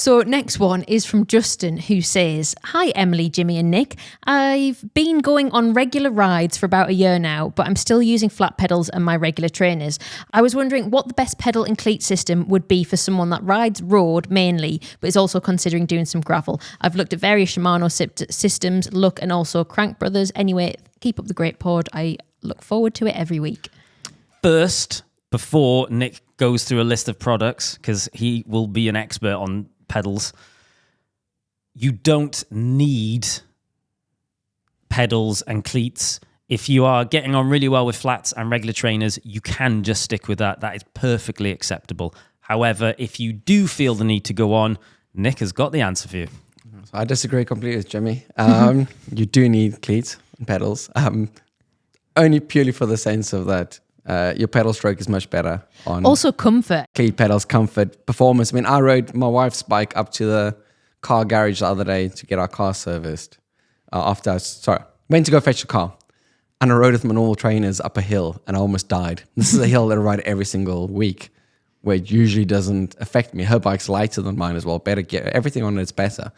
So next one is from Justin, who says, "Hi Emily, Jimmy and Nick. I've been going on regular rides for about a year now, but I'm still using flat pedals and my regular trainers. I was wondering what the best pedal and cleat system would be for someone that rides road mainly, but is also considering doing some gravel. I've looked at various Shimano systems, Look, and also Crank Brothers. Anyway, keep up the great pod. I look forward to it every week." First, before Nick goes through a list of products, because he will be an expert on pedals, you don't need pedals and cleats. If you are getting on really well with flats and regular trainers, you can just stick with that. That is perfectly acceptable. However, if you do feel the need to go on, Nick has got the answer for you. I disagree completely with Jimmy. You do need cleats and pedals, only purely for the sense of that your pedal stroke is much better on Also comfort. cleat pedals, comfort, performance. I mean, I rode my wife's bike up to the car garage the other day to get our car serviced. Went to go fetch the car. And I rode with my normal trainers up a hill and I almost died. This is a hill that I ride every single week, where it usually doesn't affect me. Her bike's lighter than mine as well. Better get everything on it's better.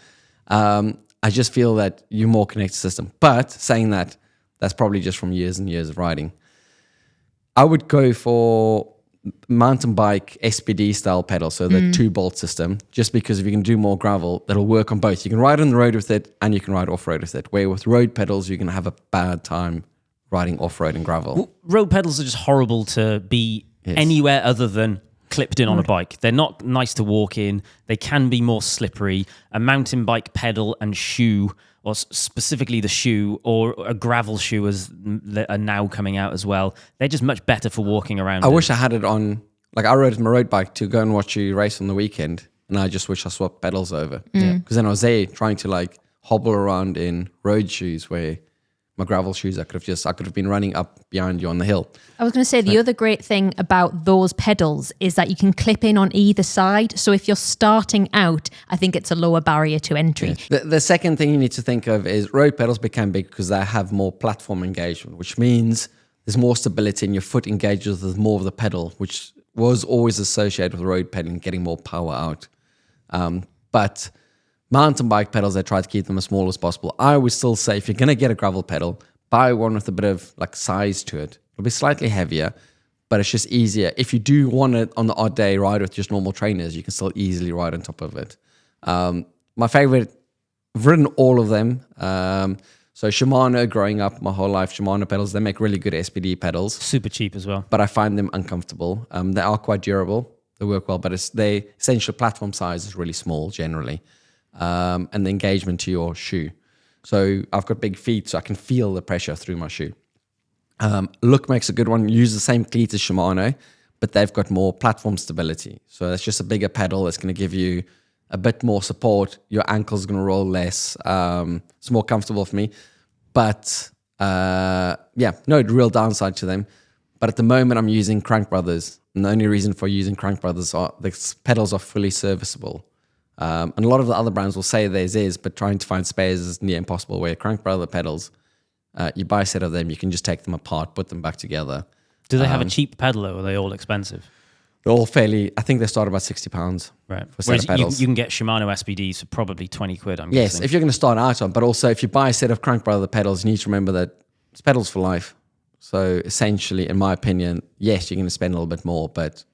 I just feel that you're more connected system. But saying that, that's probably just from years and years of riding. I would go for mountain bike SPD style pedal, so the 2-bolt system, just because if you can do more gravel, that'll work on both. You can ride on the road with it and you can ride off-road with it, where with road pedals, you're going to have a bad time riding off-road and gravel. Well, road pedals are just horrible to be anywhere other than clipped in on a bike. They're not nice to walk in. They can be more slippery. A mountain bike pedal and shoe, or specifically the shoe, or a gravel shoe as are now coming out as well, they're just much better for walking around. I wish I had it on, like I rode my road bike to go and watch you race on the weekend, and I just wish I swapped pedals over. Because then I was there trying to like hobble around in road shoes, where my gravel shoes, I could have been running up behind you on the hill. I was going to say, the other great thing about those pedals is that you can clip in on either side. So if you're starting out, I think it's a lower barrier to entry. Yeah. The second thing you need to think of is road pedals became big because they have more platform engagement, which means there's more stability and your foot engages with more of the pedal, which was always associated with road pedaling, getting more power out. But mountain bike pedals, they try to keep them as small as possible. I would still say if you're going to get a gravel pedal, buy one with a bit of like size to it. It'll be slightly heavier, but it's just easier. If you do want it on the odd day ride with just normal trainers, you can still easily ride on top of it. My favorite, I've ridden all of them. So Shimano, growing up my whole life, Shimano pedals, they make really good SPD pedals. Super cheap as well. But I find them uncomfortable. They are quite durable. They work well, but the essential platform size is really small generally. And the engagement to your shoe. So I've got big feet, so I can feel the pressure through my shoe. Look makes a good one. Use the same cleat as Shimano, but they've got more platform stability. So it's just a bigger pedal that's going to give you a bit more support. Your ankle's going to roll less. It's more comfortable for me. But no real downside to them. But at the moment, I'm using Crank Brothers. And the only reason for using Crank Brothers are the pedals are fully serviceable. And a lot of the other brands will say theirs is, but trying to find spares is near impossible. Where Crank Brother pedals, you buy a set of them, you can just take them apart, put them back together. Do they have a cheap pedal, or are they all expensive? They're all fairly, I think they start about £60 right. for a set of pedals. You can get Shimano SPDs for probably 20 quid, I'm yes, guessing. if you're going to start out on, but also if you buy a set of Crank Brother pedals, you need to remember that it's pedals for life. So essentially, in my opinion, yes, you're going to spend a little bit more, but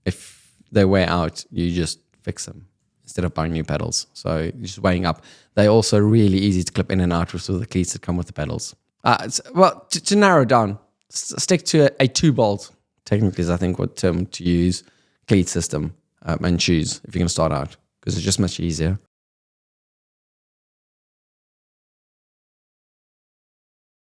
if they wear out, you just fix them instead of buying new pedals. So you're just weighing up. They're also really easy to clip in and out with the cleats that come with the pedals. To narrow down, stick to a 2-bolt, technically is I think what term to use, cleat system and shoes if you're going to start out, because it's just much easier.